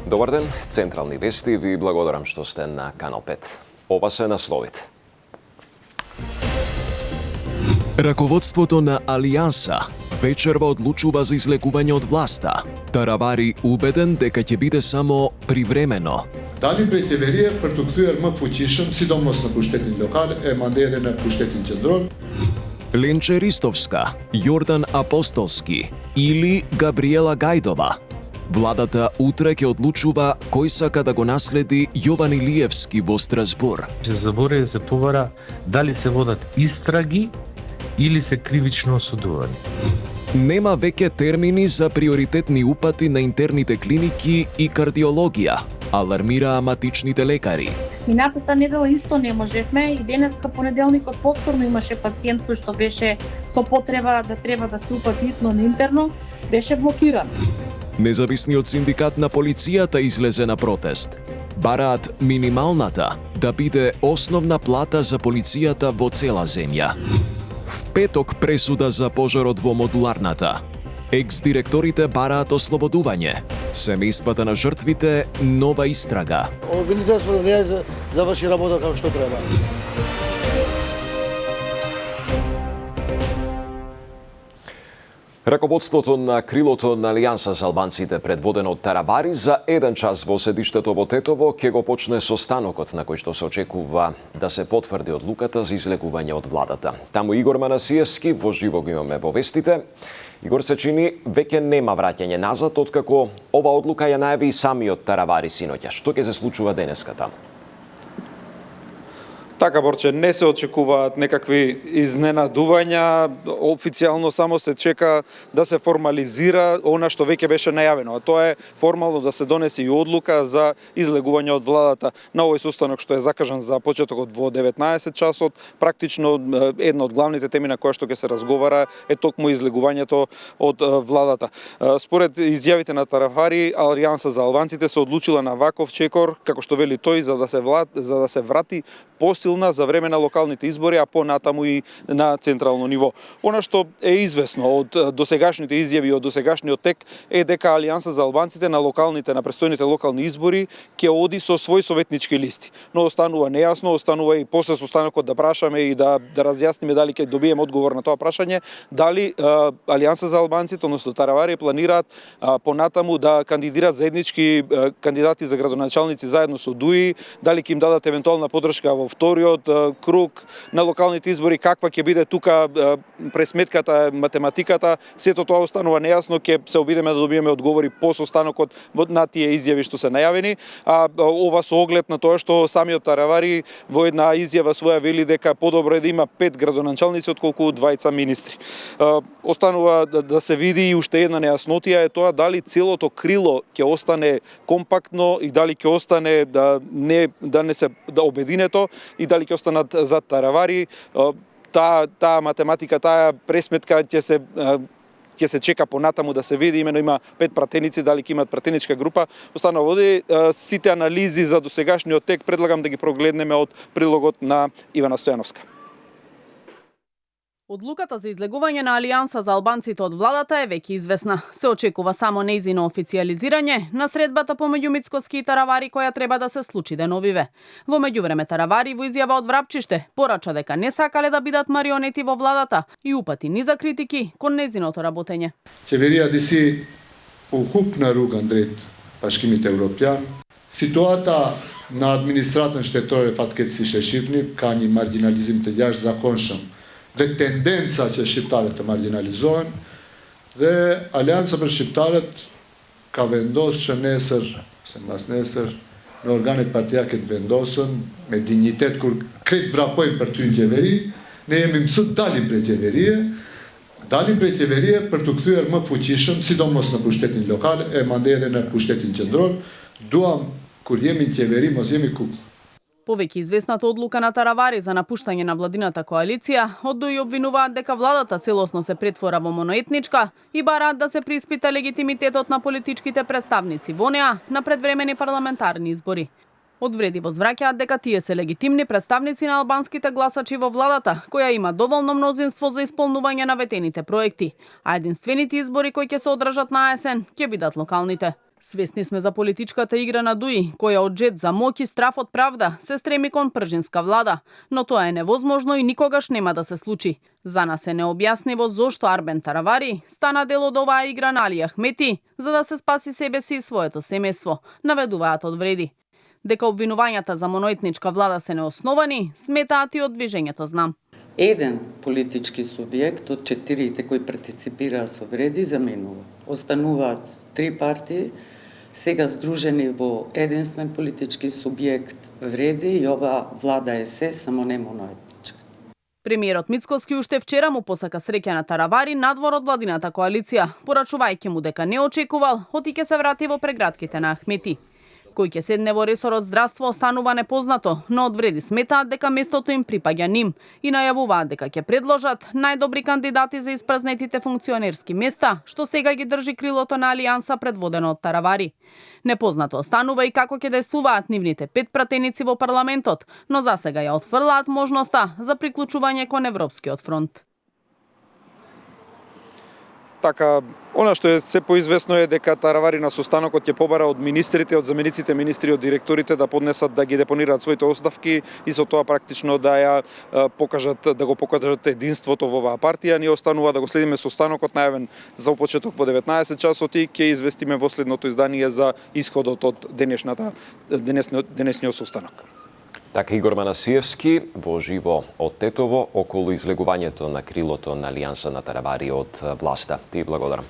Добар ден, Централни вести, ви благодарам што сте на Канал 5. Ова се насловите. Раководството на Алијанса вечерва одлучува за излекување од власта. Таравари убеден дека ќе биде само привремено. Дали претеверија për të kthyer më fuqishëm, sidomos në pushtetin lokal e mandej edhe në pushtetin qendror. Ленче Ристовска, Јордан Апостолски или Габриела Гајдова. Владата утре ќе одлучува кој сака да го наследи Јован Илиевски во Страсбур. Се заборави се побара дали се водат истраги или се кривично осудувани. Нема веќе термини за приоритетни упати на интерните клиники и кардиологија, алармира матичните лекари. Минатата недела исто не можевме и денеска понеделникот повторно имаше пациент кој што беше со потреба да треба да се упати итно на интерно, беше блокиран. Независниот синдикат на полицијата излезе на протест. Бараат минималната да биде основна плата за полицијата во цела земја. В петок пресуда за пожарот во модуларната. Екс-директорите бараат ослободување. Семејствата на жртвите нова истрага. Обвинителството не заврши работа како што треба. Раководството на крилото на Алијанса за албанците, предводено од Таравари, за 1 час во седиштето во Тетово ќе го почне со станокот на кој што се очекува да се потврди одлуката за излекување од владата. Таму Игор Манасиевски во живо го имаме во вестите. Игор, се чини веќе нема враќање назад откако ова одлука ја најави и самиот Таравари синоќа. Што ќе се случува денеска таму? Така, Борче, не се очекуваат некакви изненадувања, официјално само се чека да се формализира она што веќе беше најавено, а тоа е формално да се донесе и одлука за излегување од владата на овој состанок што е закажан за почетокот во 19 часот. Практично една од главните теми на која што ќе се разговара е токму излегувањето од владата. Според изјавите на Таравари, Алијанса за албанците се одлучила на ваков чекор, како што вели тој, за да се врати посилна за време на локалните избори, а понатаму и на централно ниво. Она што е известно од досегашните изјави, од досегашниот тек е дека Алијанса за албанците на престојните локални избори ќе оди со свој советнички листи. Но останува нејасно, останува и после состанокот да прашаме и да разјасниме дали ќе добиеме одговор на тоа прашање, дали Алијанса за албанците, односно Таравари, планираат понатаму да кандидираат заеднички кандидати за градоначалници заедно со ДУИ, дали ќе им дадат евентуална поддршка во вториот круг на локалните избори, каква ќе биде тука пресметката, математиката, сето тоа останува нејасно, ќе се обидеме да добиеме одговори по состанокот на тие изјави што се најавени, а ова со оглед на тоа што самиот Таравари во една изјава своја вели дека подобро е да има 5 градоначалници отколку 2 министри. Останува да се види и уште една нејаснотија е тоа дали целото крило ќе остане компактно и дали ќе остане да обединето и дали ќе останат за Таравари. Таа математика, таа пресметка ќе се чека понатаму да се види, имено има 5 пратеници, дали ќе имат пратеничка група. Останува води сите анализи за досегашниот тек, предлагам да ги прогледнеме од прилогот на Ивана Стојановска. Одлуката за излегување на Алијанса за албанците од владата е веќе известна. Се очекува само нејзино официјализирање на средбата помеѓу Мицкоски и Таравари која треба да се случи деновиве. Во меѓувреме Таравари во изјава од Врапчиште порача дека не сакале да бидат марионети во владата и упати низа критики кон нејзиното работење. Qeveria disi u hup në rrugën drejt Bashkimit Evropian. Situata në administratën shtetore fatkeqësisht e shifni, ka një marginalizim të jashtëzakonshëm dhe tendenca që shqiptarët të marginalizohen, dhe Alianca për shqiptarët ka vendosur që nesër, se mbas nesër, në organet partijake të vendosën me dignitet kur kretë vrapojnë për ty në qeveri, ne jemi mësut dalim prej qeverie për të kthyer më fuqishëm, sidomos në pushtetin lokal e mandej edhe në pushtetin qendror. Duam kur jemi në qeveri mos jemi kukë. Повеќе известната одлука на Таравари за напуштање на владината коалиција, од ДУИ обвинуваат дека владата целосно се претвора во моноетничка и бараат да се преиспита легитимитетот на политичките представници во неа на предвремени парламентарни избори. Одвреди возвраќаат дека тие се легитимни представници на албанските гласачи во владата, која има доволно мнозинство за исполнување на ветените проекти, а единствените избори кои ќе се одржат на есен ќе бидат локалните. Свесни сме за политичката игра на Дуи, која од жет за моќ и страф од правда се стреми кон пржинска влада, но тоа е невозможно и никогаш нема да се случи. За нас е необјаснливо зошто Арбен Таравари стана дел од оваа игра на Али Ахмети, за да се спаси себе си и своето семејство, наведуваат од Вреди. Дека обвинувањата за моноетничка влада се неосновани, сметаат и од движењето Знам. Еден политички субјект од 4 кои партиципираа со Вреди заменува. Остануваат 3 партии, сега здружени во единствен политички субјект Вреди и ова влада е се, само не моноетничка. Премиерот Мицкоски уште вчера му посака среќа на Таравари надвор од владината коалиција, порачувајќи му дека не очекувал, оти ќе се врати во прегратките на Ахмети. Кој ќе седне во ресорот здравство останува непознато, но од Вреди сметаат дека местото им припаѓа ним и најавуваат дека ќе предложат најдобри кандидати за испразнетите функционерски места, што сега ги држи крилото на Алијанса предводено од Таравари. Непознато останува и како ќе действуваат нивните 5 пратеници во парламентот, но засега ја отфрлаат можноста за приклучување кон Европскиот фронт. Така, она што е се поизвестно е дека Таравари на состанокот ќе побара од министрите, од замениците министри, од директорите да поднесат да ги депонираат своите оставки и со тоа практично да го покажат единството во оваа партија. Ние останува да го следиме состанокот најавен за почеток во 19 часот и ќе известиме во следното издание за исходот од денешниот состанок. Така Игор Манасиевски во живо од Тетово околу излегувањето на крилото на Алијанса на Таравари од власта. Ти благодарам.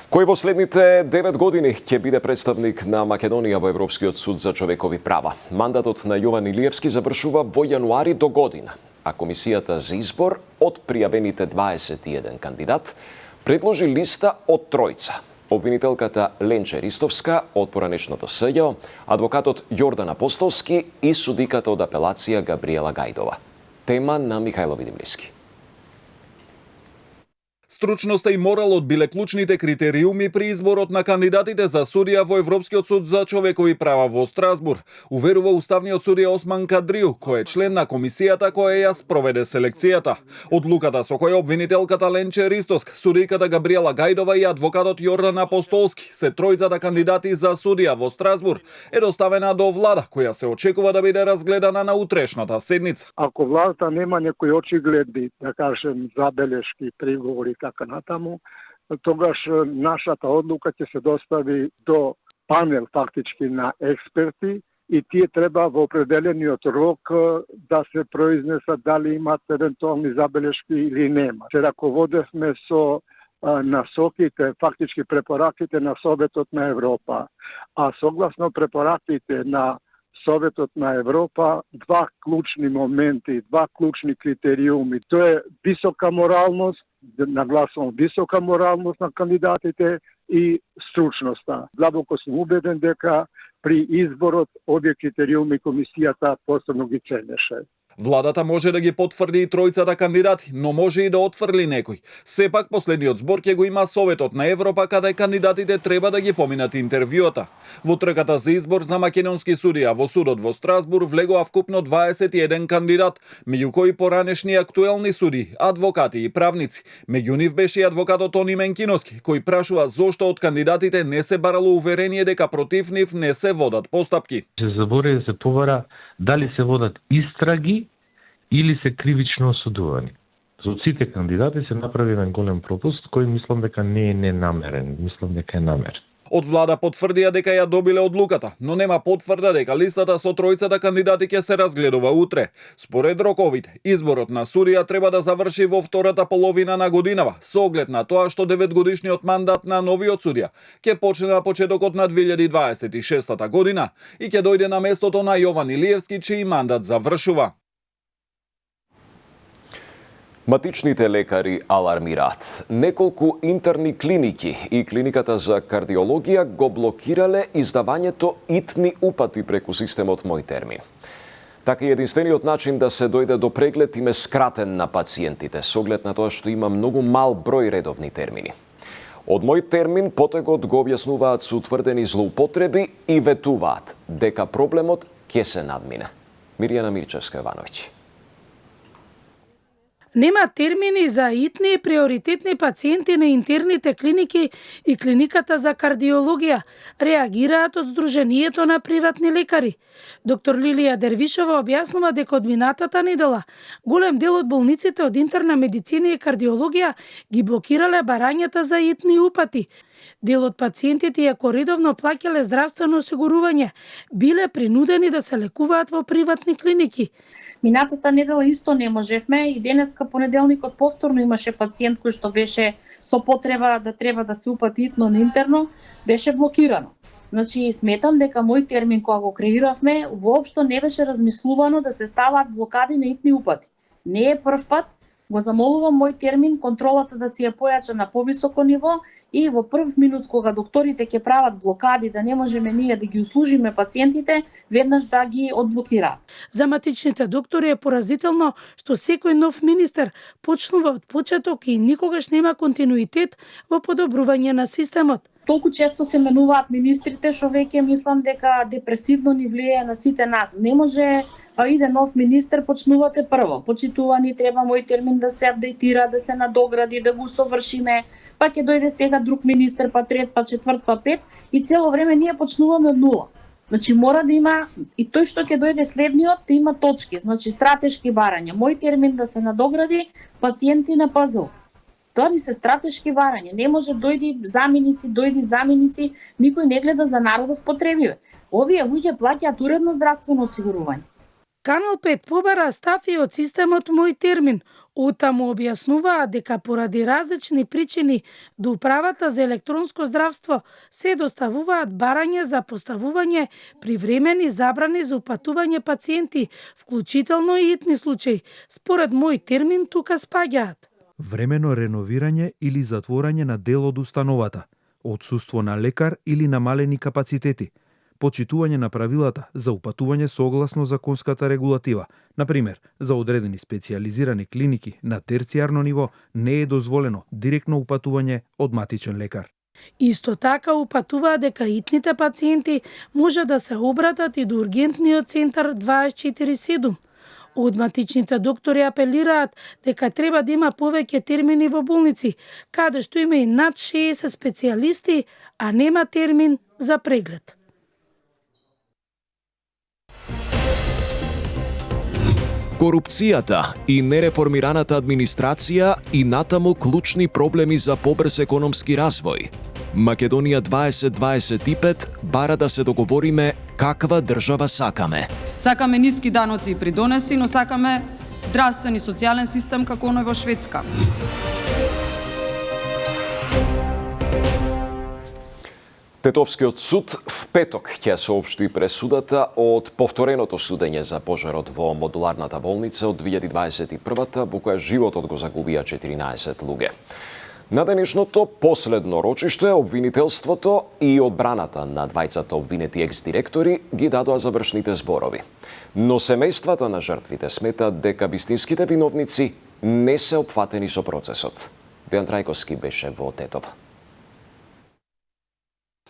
Кој во следните 9 години ќе биде представник на Македонија во Европскиот суд за човекови права? Мандатот на Јован Илиевски завршува во јануари до година, а комисијата за избор од пријавените 21 кандидат предложи листа од тројца. Обвинителката Ленче Ристовска од поранешното СЈО, адвокатот Јордан Апостолски и судиката од апелација Габриела Гајдова. Тема на Михајло Видимлиски. Стручноста и моралот биле клучните критериуми при изборот на кандидатите за судија во Европскиот суд за човекови права во Страсбур, уверува уставниот судија Осман Кадриу, кој е член на комисијата која ја спроведе селекцијата. Одлуката со која обвинителката Ленче Ристовска, судиката Габриела Гајдова и адвокатот Јордан Апостолски се тројцата кандидати за судија во Страсбур е доставена до влада, која се очекува да биде разгледана на утрешната седница. Ако владата нема некои очигледни, да кажем, забелешки, приговори така натаму, тогаш нашата одлука ќе се достави до панел фактички на експерти и тие треба во определениот рок да се произнесат дали имат евентуални забелешки или нема. Се раководевме со насоките, фактички препораките на Советот на Европа, а согласно препораките на Советот на Европа, два клучни моменти, два клучни критериуми. Тоа е висока моралност, нагласувам висока моралност на кандидатите и стручноста. Длабоко сум убеден дека при изборот овие критериуми комисијата посебно ги ценеше. Владата може да ги потврди и тројцата кандидати, но може и да отфрли некој. Сепак последниот збор ќе го има Советот на Европа, каде кандидатите треба да ги поминат интервјуата. Во трката за избор за македонски судија во судот во Страсбур влегоа вкупно 21 кандидат, меѓу кои поранешни актуелни суди, адвокати и правници. Меѓу нив беше и адвокатот Тони Менкиновски, кој прашува зошто од кандидатите не се барало уверение дека против нив не се водат постапки. Се заборави да се побара дали се водат истраги или се кривично осудувани. За сите кандидати се направи еден голем пропуст кој мислам дека не е ненамерен, мислам дека е намерен. Од влада потврдија дека ја добиле одлуката, но нема потврда дека листата со тројцата кандидати ќе се разгледува утре. Според роковите, изборот на судија треба да заврши во втората половина на годинава, со оглед на тоа што 9-годишниот мандат на новиот судија ќе почне на почетокот на 2026 година и ќе дојде на местото на Јован Илиевски, чиј мандат завршува. Матичните лекари алармираат. Неколку интерни клиники и клиниката за кардиологија го блокирале издавањето итни упати преку системот Мој термин. Така и единствениот начин да се дојде до преглед им е скратен на пациентите, со оглед на тоа што има многу мал број редовни термини. Од Мој термин потегот го објаснуваат со утврдени злоупотреби и ветуваат дека проблемот ќе се надмине. Мирјана Мирчевска-Јовановиќ. Нема термини за итни и приоритетни пациенти на интерните клиники и клиниката за кардиологија, реагираат од Сдруженијето на приватни лекари. Доктор Лилија Дервишова објаснува дека од минатата недела голем дел од болниците од интерна медицина и кардиологија ги блокирале барањата за итни упати. Дел од пациентите, иако редовно плаќале здравствено осигурување, биле принудени да се лекуваат во приватни клиники. Минатата недела исто не можевме и денеска понеделникот повторно имаше пациент кој што беше со потреба да треба да се упати итно на интерно, беше блокирано. Значи, сметам дека мој термин кога го креиравме, воопшто не беше размислувано да се ставаат блокади на итни упати. Не е прв пат, го замолувам мој термин контролата да се ја појача на повисоко ниво и во прв минут кога докторите ќе прават блокади да не можеме ние да ги услужиме пациентите, веднаш да ги одблокираат. За матичните доктори е поразително што секој нов министер почнува од почеток и никогаш нема континуитет во подобрување на системот. Толку често се менуваат министрите што веќе мислам дека депресивно ни влијае на сите нас. Не може иде нов министер, почнувате прво. Почитувани, треба мој термин да се апдейтира, да се надогради, да го усовршиме. Па ќе дојде сега друг министер, па трет, па четврт, па пет и цело време ние почнуваме од нула. Значи мора да има и тој што ќе дојде следниот да има точки, значи стратешки барања. Мој термин да се надогради пациенти на ПЗУ. Тоа ни се стратешки барања. Не може дојди замениси, никој не гледа за народов потребиве. Овие луѓе плаќаат уредно здравствено осигурување. Канал 5 побара стафи од системот Мој термин. Утаму објаснуваа дека поради различни причини до управата за електронско здравство се доставуваат барања за поставување привремени забрани за упатување пациенти, вклучително и итни случаи. Според Мој термин тука спаѓаат времено реновирање или затворање на дел од установата, отсуство на лекар или намалени капацитети, почитување на правилата за упатување согласно законската регулатива. Например, за одредени специјализирани клиники на терцијарно ниво не е дозволено директно упатување од матичен лекар. Исто така упатуваа дека итните пациенти може да се обратат и до ургентниот центар 24/7. Од матичните доктори апелираат дека треба да има повеќе термини во болници, каде што има и над 60 специјалисти, а нема термин за преглед. Корупцијата и нереформираната администрација и натаму клучни проблеми за побрз економски развој. Македонија 2025 бара да се договориме каква држава сакаме. Сакаме ниски даноци и придонеси, но сакаме здравствен и социјален систем како оној во Шведска. Тетовскиот суд в петок ќе соопшти пресудата од повтореното судење за пожарот во модуларната болница од 2021 во која животот го загубија 14 луѓе. На денешното последно рочиште обвинителството и одбраната на двајцата обвинети екс-директори ги дадоа завршните зборови. Но семејствата на жртвите сметат дека вистинските виновници не се опфатени со процесот. Дејан Трајковски беше во Тетово.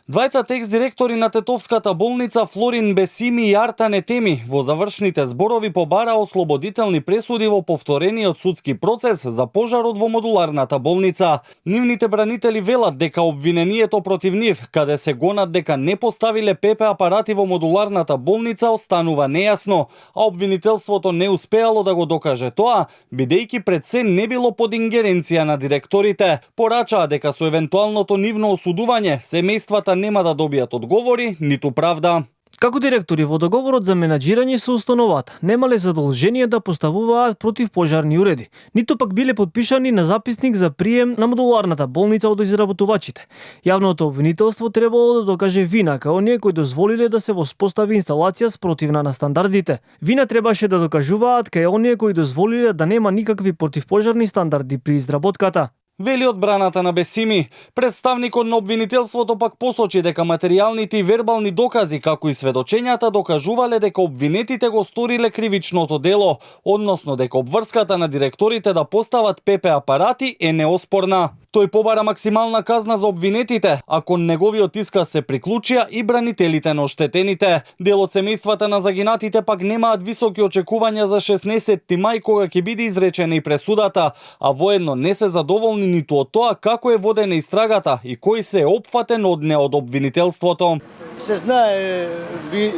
Двајцата екс-директори на Тетовската болница Флорин Бесими и Артан Етеми во завршните зборови побара ослободителни пресуди во повторениот судски процес за пожарот во модуларната болница. Нивните бранители велат дека обвинението против нив, каде се гонат дека не поставиле ПП апарати во модуларната болница, останува нејасно, а обвинителството не успеало да го докаже тоа, бидејќи пред се не било под ингеренција на директорите. Порачаа дека со евентуалното нивно осудување семејствата нема да добијат одговори, ниту правда. Како директори во договорот за менаџирање се установат, немале задолжение да поставуваат противпожарни уреди, ниту пак биле подпишани на записник за прием на модуларната болница од изработувачите. Јавното обвинителство требало да докаже вина као оние кои дозволиле да се воспостави инсталација спротивна на стандардите. Вина требаше да докажуваат кај оние кои дозволиле да нема никакви противпожарни стандарди при изработката. вели одбраната на Бесими. Представникот на обвинителството пак посочи дека материјалните и вербални докази, како и сведочењата, докажувале дека обвинетите го сториле кривичното дело, односно дека обврската на директорите да постават ПП апарати е неоспорна. Тој побара максимална казна за обвинетите, а кон неговиот исказ се приклучија и бранителите на оштетените. Дел од семејствата на загинатите пак немаат високи очекувања за 16 мај кога ќе биде изречена и пресудата, а воедно не се задоволни ниту од тоа како е водена истрагата и кој се е опфатен од неа од обвинителството. Се знае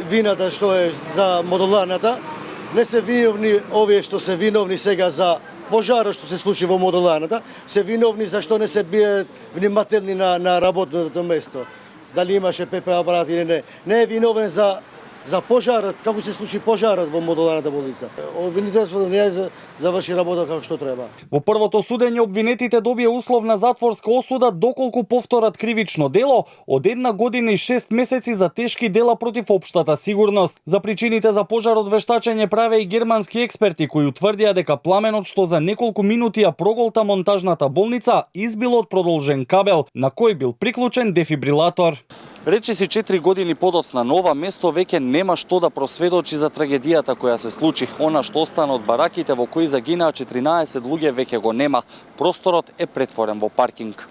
вината што е за модуларната, не се виновни овие што се виновни сега за пожарот што се случи во модуларната, се виновни зашто не се бие внимателни на работното место. Дали имаше ПП апарат или не. Не е виновен за пожарот, како се случи пожарот во модуларната болница. Обвинителството не е заврши работа како што треба. Во првото судење обвинетите добија условна затворска осуда доколку повторат кривично дело од 1 година и 6 месеци за тешки дела против општата сигурност. За причините за пожарот вештачење праве и германски експерти кои утврдија дека пламенот што за неколку минути ја проголта монтажната болница избил од продолжен кабел на кој бил приклучен дефибрилатор. Речиси 4 години подоцна на ова место веќе нема што да просведочи за трагедијата која се случи. Она што остана од бараките во кои загинаа 14 луѓе веќе го нема. Просторот е претворен во паркинг.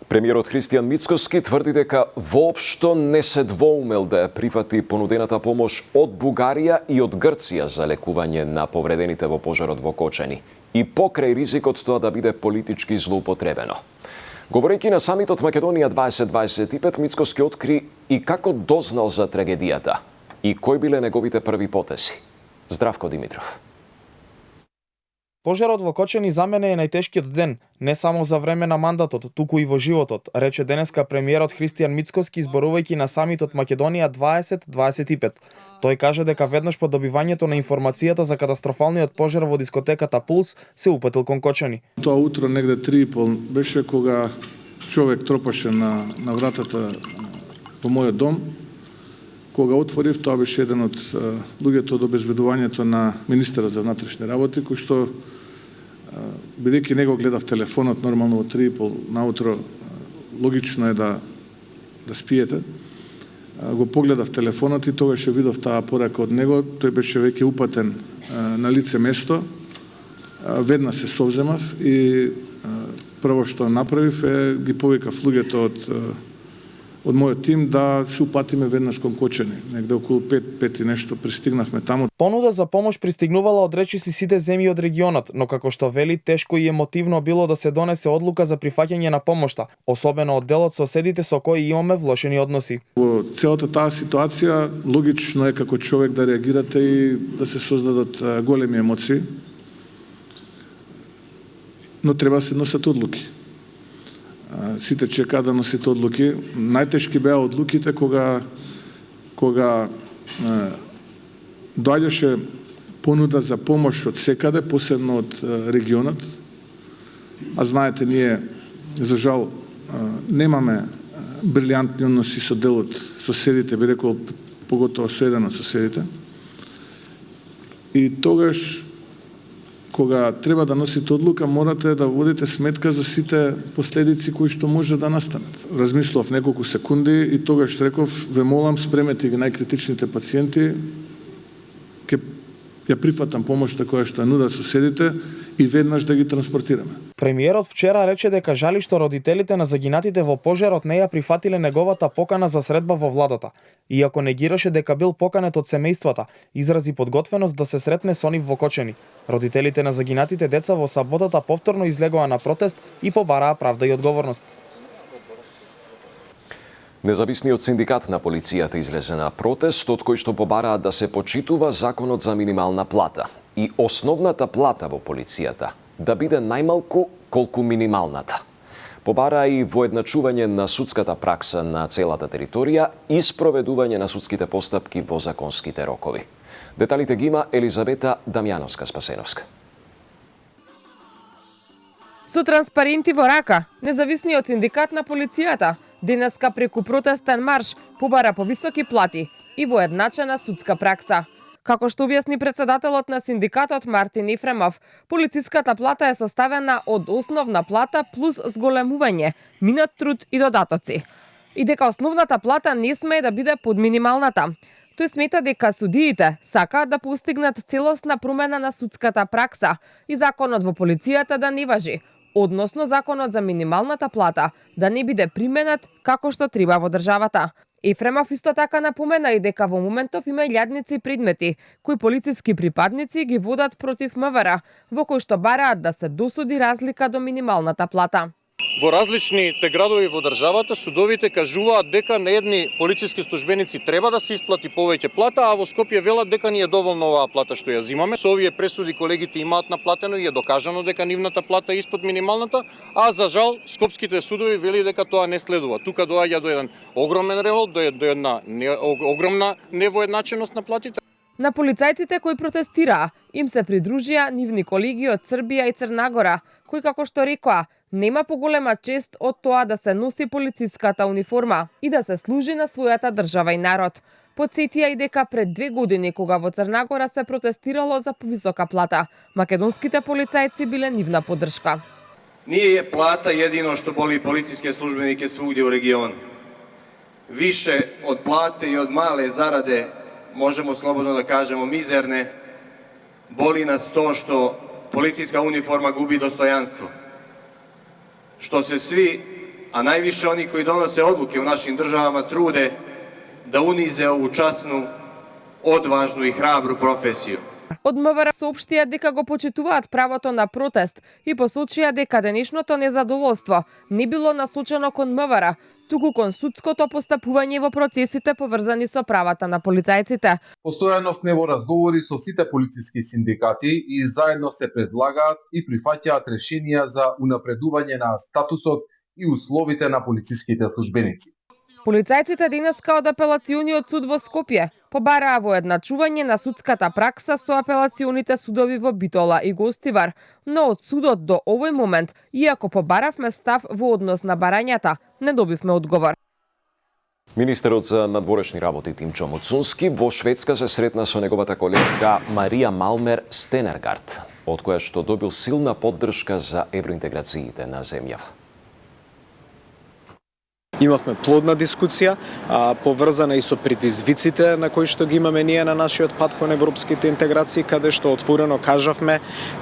Премиерот Христијан Мицкоски тврди дека воопшто не се двоумел да ја прифати понудената помош од Бугарија и од Грција за лекување на повредените во пожарот во Кочани и покрај ризикот тоа да биде политички злоупотребено. Говорејќи на самитот Македонија 2025, Мицкоски откри и како дознал за трагедијата и кои биле неговите први потези. Здравко Димитров. Пожарот во Кочани за мене е најтешкиот ден, не само за време на мандатот, туку и во животот, рече денеска премиерот Христијан Мицкоски изборувајќи на самитот Македонија 2025. Тој кажа дека веднаш по добивањето на информацијата за катастрофалниот пожар во дискотеката Пулс се упатил кон Кочани. Тоа утро негде 3:30 беше кога човек тропаше на вратата во мојот дом. Кога отворив, тоа беше еден од луѓето од обезбедувањето на министерот за внатрешни работи, кој што бидејќи него гледав телефонот нормално во 3:30 наутро, логично е да спиете. Го погледав телефонот и тогаш ја видов таа порака од него. Тој беше веќе упатен на лице место. Веднаш се совземав и прво што направив е ги повикав луѓето од мојот тим да се упатиме веднаш кон Кочани. Негде околу 5 и нешто пристигнавме таму. Понуда за помош пристигнувала од речиси сите земји од регионот, но како што вели, тешко и емотивно било да се донесе одлука за прифаќање на помошта, особено од дел од соседите со кои имаме влошени односи. Во целата таа ситуација логично е како човек да реагирате и да се создадат големи емоции, но треба да се носат одлуки. Сите чекаа да носите одлуки. Најтешки беа одлуките кога доаѓаше понуда за помош од секаде, посебно од регионот. А знаете, ние за жал немаме брилјантни односи со дел од соседите, би рекол поготово со еден од соседите. И тогаш кога треба да носите одлука, морате да водите сметка за сите последици кои што може да настанат. Размислував неколку секунди и тогаш реков, ве молам, спремете ги најкритичните пациенти, ќе ја прифатам помошта која што ја нудат соседите и веднаш да ги транспортираме. Премиерот вчера рече дека жали што родителите на загинатите во пожарот не ја прифатиле неговата покана за средба во владата. Иако негираше дека бил поканет од семејствата, изрази подготвеност да се сретне со нив во Кочани. Родителите на загинатите деца во саботата повторно излегоа на протест и побараа правда и одговорност. Независниот синдикат на полицијата излезе на протест од кој што побараат да се почитува законот за минимална плата и основната плата во полицијата да биде најмалку колку минималната. Побараа и воедначување на судската пракса на целата територија и спроведување на судските постапки во законските рокови. Деталите ги има Елизабета Дамјановска-Спасеновска. Со транспаренти во рака, независниот синдикат на полицијата денеска преку протестен марш побара повисоки плати и воедначена судска пракса. Како што објасни председателот на синдикатот Мартин Ефремов, полициската плата е составена од основна плата плюс зголемување, минат труд и додатоци. И дека основната плата не смее да биде под минималната. Тој смета дека судиите сакаат да постигнат целосна промена на судската пракса и законот во полицијата да не важи, односно законот за минималната плата да не биде применет како што треба во државата. Ефремов исто така напомена и дека во моментов има илјадници предмети кои полициски припадници ги водат против МВР, во кои што бараат да се досуди разлика до минималната плата. Во различните градови во државата судовите кажуваат дека на едни полициски службеници треба да се исплати повеќе плата, а во Скопје велат дека ни е доволно оваа плата што ја зимаме. Со овие пресуди колегите имаат наплатено и е докажано дека нивната плата е испод минималната, а за жал скопските судови вели дека тоа не следува. Тука доаѓа до еден огромен револт, до една огромна невоедначеност на платите. На полицајците кои протестираа им се придружија нивни колеги од Србија и Црна кои како што рекоа нема поголема чест од тоа да се носи полициската униформа и да се служи на својата држава и народ. Потсетија и дека пред 2 години кога во Црна Гора се протестирало за повисока плата, македонските полицајци биле нивна поддршка. Nije je plata jedino što boli policijske službenike svugdje u regionu. Više od plate i od male zarade, možemo slobodno da kažemo mizerne, boli nas to što policijska uniforma gubi dostojanstvo. Što se svi, a najviše oni koji donose odluke u našim državama, trude da unize ovu časnu, odvažnu i hrabru profesiju. Од МВР соопштија дека го почитуваат правото на протест и посочија дека денешното незадоволство не било насочено кон МВР, туку кон судското постапување во процесите поврзани со правата на полицајците. Постојано сме во разговори со сите полициски синдикати и заедно се предлагаат и прифаќаат решенија за унапредување на статусот и условите на полициските службеници. Полицајците денеска од апелациониот суд во Скопје побараа воедначување на судската пракса со апелационите судови во Битола и Гостивар, но од судот до овој момент, иако побаравме став во однос на барањата, не добивме одговор. Министерот за надворешни работи Тимчо Муцунски во Шведска се сретна со неговата колега Марија Малмер Стенергард, од која што добил силна поддршка за евроинтеграциите на земјава. Имавме плодна дискусија, поврзана и со предизвиците на кои што ги имаме ние на нашиот пат кон европските интеграции, каде што отворено кажавме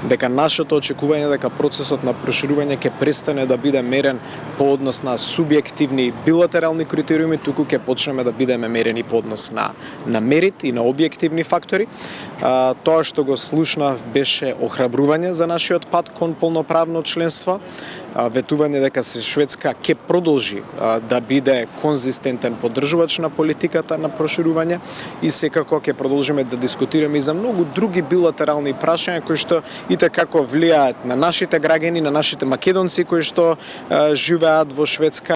дека нашето очекување дека процесот на проширување ќе престане да биде мерен по однос на субјективни билатерални критериуми, туку ќе почнеме да бидеме мерени по однос на мерит и на објективни фактори. Тоа што го слушнав беше охрабрување за нашиот пат кон полноправно членство, ветување дека се Шведска ќе продолжи да биде конзистентен поддржувач на политиката на проширување и секако ќе продолжиме да дискутираме и за многу други билатерални прашања кои што и како влијаат на нашите граѓани, на нашите македонци кои што живеат во Шведска.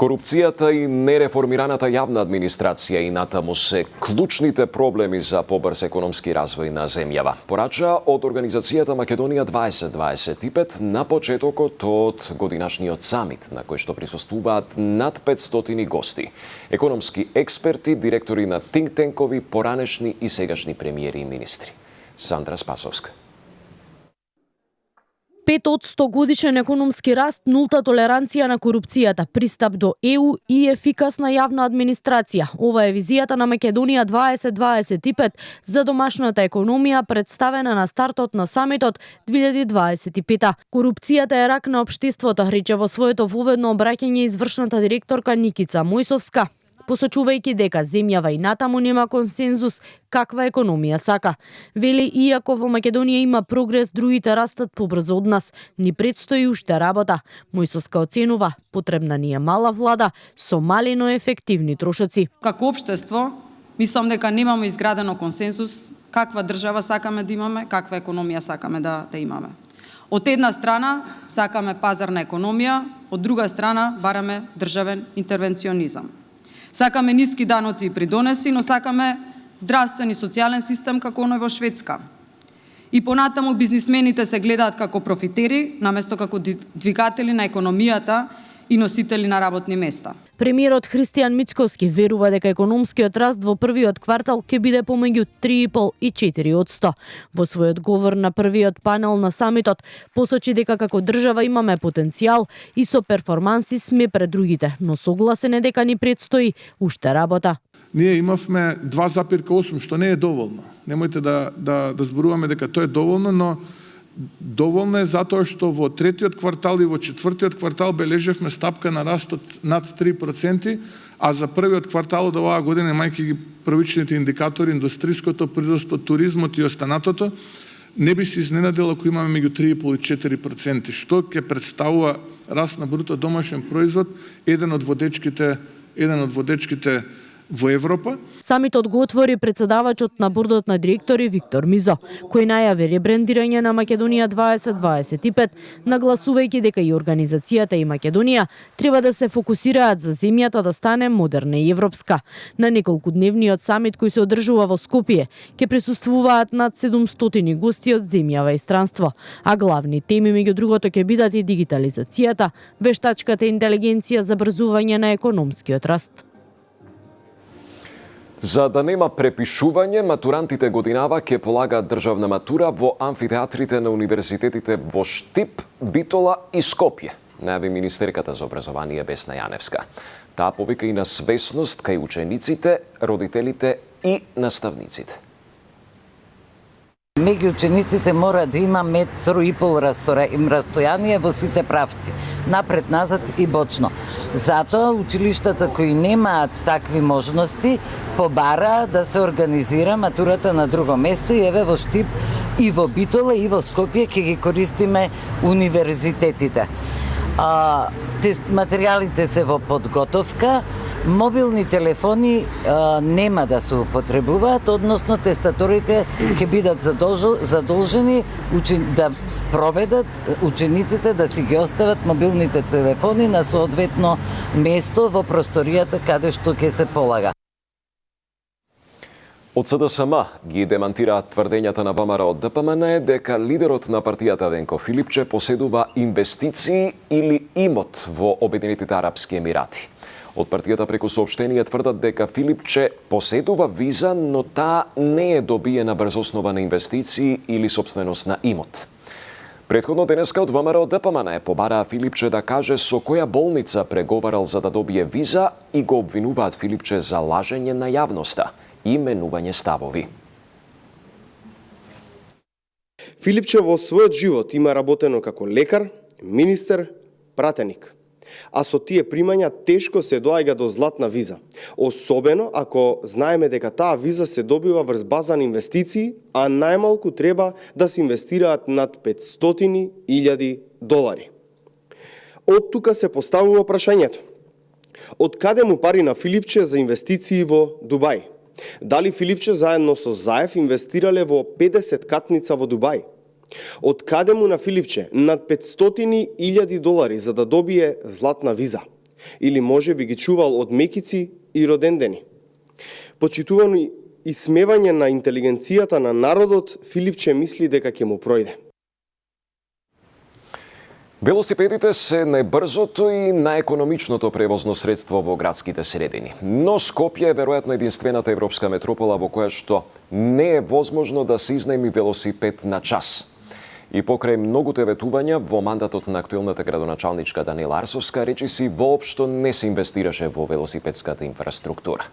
Корупцијата и нереформираната јавна администрација и натаму се клучните проблеми за побрз економски развој на земјава, порача од Организацијата Македонија 2025 на почетокот од годинашниот самит, на кој што присуствуваат над 500 гости. Економски експерти, директори на think-танкови, поранешни и сегашни премиери и министри. Сандра Спасовска. 5% годишен економски раст, нулта толеранција на корупцијата, пристап до ЕУ и ефикасна јавна администрација. Ова е визијата на Македонија 2025 за домашната економија, представена на стартот на самитот 2025. Корупцијата е рак на општеството, рече во своето воведно обраќање извршната директорка Никица Мојсовска, посочувајќи дека земјава и натаму нема консензус каква економија сака. Вели, иако во Македонија има прогрес, другите растат побрзо од нас. Ни предстои уште работа. Мојсовска оценува, потребна ни е мала влада со мали но ефективни трошоци. Како општество, мислам дека немаме изградено консензус каква држава сакаме да имаме, каква економија сакаме да имаме. Од една страна сакаме пазарна економија, од друга страна бараме државен интервенционизам. Сакаме ниски даноци и придонеси, но сакаме здравствен и социјален систем како оној во Шведска. И понатаму бизнисмените се гледаат како профитери, наместо како двигатели на економијата и носители на работни места. Премиерот Христијан Мицковски верува дека економскиот раст во првиот квартал ќе биде помеѓу 3,5 и 4%. Во својот говор на првиот панел на самитот посочи дека како држава имаме потенцијал и со перформанси сме пред другите, но согласен е дека ни предстои уште работа. Ние имавме 2,8, што не е доволно. Немојте да зборуваме дека тоа е доволно, но доволно е затоа што во третиот квартал и во четвртиот квартал бележевме стапка на растот над 3%, а за првиот квартал од оваа година, имајќи ги првичните индикатори, индустриското производство, туризмот и останатото, не би се изненадил ако имаме меѓу 3,5 и 4%, што ќе представува раст на бруто домашен производ, еден од водечките во Европа. Самитот го отвори председавачот на бордот на директори Виктор Мизо, кој најави ребрендирање на Македонија 2025, нагласувајќи дека и организацијата и Македонија треба да се фокусираат за земјата да стане модерна и европска. На неколкудневниот самит кој се одржува во Скопје ќе присуствуваат над 700 гости од земјава и странство, а главни теми меѓу другото ќе бидат и дигитализацијата, вештачката интелигенција за брзување на економскиот раст. За да нема препишување, матурантите годинава ќе полагаат државна матура во амфитеатрите на универзитетите во Штип, Битола и Скопје, најави министерката за образование Бесна Јаневска. Таа повика и на свесност кај учениците, родителите и наставниците. Меѓу учениците мора да има 1,5 метри растојание во сите правци, напред-назад и бочно. Затоа училиштата кои немаат такви можности побараа да се организира матурата на друго место и еве во Штип и во Битола и во Скопје ќе ги користиме универзитетите. Материјалите се во подготовка. Мобилни телефони нема да се употребуваат, односно тестаторите ќе бидат задолжени да спроведат учениците да си ги остават мобилните телефони на соодветно место во просторијата каде што ќе се полага. Од СДСМ ги демантираат тврдењата на ВМРО од ДПМН дека лидерот на партијата Венко Филипче поседува инвестиции или имот во Обединетите Арапски Емирати. Од партијата преку соопштение тврдат дека Филипче поседува виза, но таа не е добиена брз основа на инвестиции или собственост на имот. Претходно денеска од ВМРО ДПМН побараа Филипче да каже со која болница преговарал за да добие виза и го обвинуваат Филипче за лажење на јавноста и менување ставови. Филипче во својот живот има работено како лекар, министер, пратеник. А со тие примања тешко се доаѓа до златна виза. Особено ако знаеме дека таа виза се добива врз база на инвестиции, а најмалку треба да се инвестираат над $500,000. Од тука се поставува прашањето. Од каде му пари на Филипче за инвестиции во Дубај? Дали Филипче заедно со Заев инвестирале во 50 катница во Дубај? Од каде му на Филипче над $500,000 за да добие златна виза? Или може би ги чувал од мекици и родендени? Почитувано и смевање на интелигенцијата на народот, Филипче мисли дека ќе му пројде. Велосипедите се најбрзото и најекономичното превозно средство во градските средини. Но Скопје е веројатно единствената европска метропола во која што не е возможно да се изнајми велосипед на час. И покрај многуте ветувања во мандатот на актуелната градоначалничка Даниела Арсовска, речиси воопшто не се инвестираше во велосипедската инфраструктура.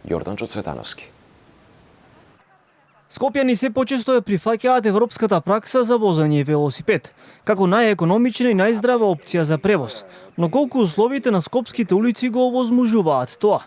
Јорданчо Цветановски. Скопјани се почесто ја прифаќаат европската пракса за возење велосипед, како најекономична и најздрава опција за превоз. Но колку условите на скопските улици го овозможуваат тоа?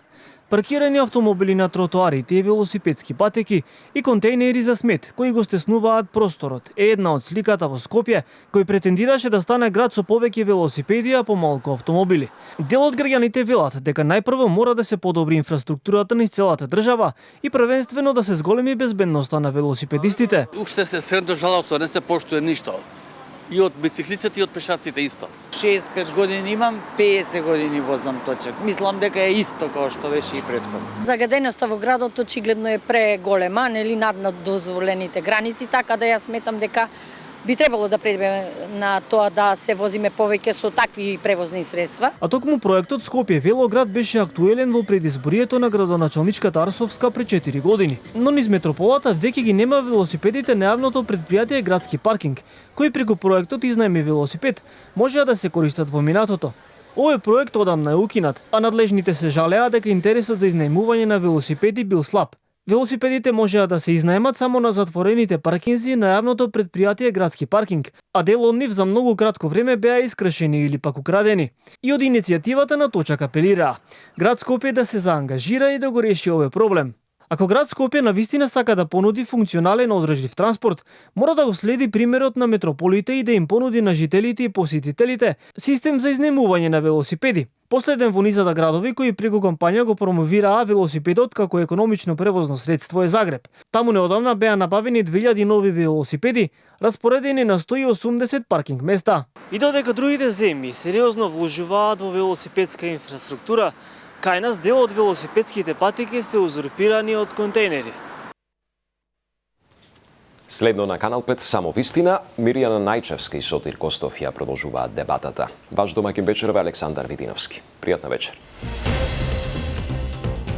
Паркирани автомобили на тротоарите и велосипедски патеки и контејнери за смет, кои го стеснуваат просторот, е една од сликата во Скопје, кој претендираше да стане град со повеќе велосипеди, а помалку автомобили. Дел од граѓаните велат дека најпрво мора да се подобри инфраструктурата низ целата држава и првенствено да се зголеми безбедноста на велосипедистите. Уште се средно жалосно, не се поштуе ништо. И од бициклиците и од пешаците исто. 65 години имам, 50 години возам точак. Мислам дека е исто како што беше и претходно. Загаденоста во градот очигледно е преголема, нели над дозволените граници, така да јас сметам дека би требало да преминеме на тоа да се возиме повеќе со такви превозни средства. А токму проектот Скопје Велоград беше актуелен во предизборието на градоначалничката Арсовска пред 4 години. Но низ метрополата веќе ги нема велосипедите на јавното претпријатие Градски паркинг, кои преку проектот изнајми велосипед можеа да се користат во минатото. Овој проект одамна е укинат, а надлежните се жалеа дека интересот за изнајмување на велосипеди бил слаб. Велосипедите можеа да се изнајмат само на затворените паркинзи на јавното претпријатие Градски паркинг, а дел од нив за многу кратко време беа искршени или пак украдени. И од иницијативата на Точак апелираа град Скопје да се заангажира и да го реши овој проблем. Ако град Скопје навистина сака да понуди функционален одржлив транспорт, мора да го следи примерот на метрополите и да им понуди на жителите и посетителите систем за изнајмување на велосипеди. Последен во низата градови кои преку кампања го промовираа велосипедот како економично превозно средство е Загреб. Таму неодамна беа набавени 2000 нови велосипеди, распоредени на 180 паркинг места. И додека другите земји сериозно вложуваат во велосипедска инфраструктура, кај нас дел од велосипедските патеки се узурпирани од контейнери. Следно на Канал 5 само вистина, Миријана Најчевска и Сотир Костов ја продолжуваат дебатата. Ваш домаќин вечерва Александар Видиновски. Пријатна вечер.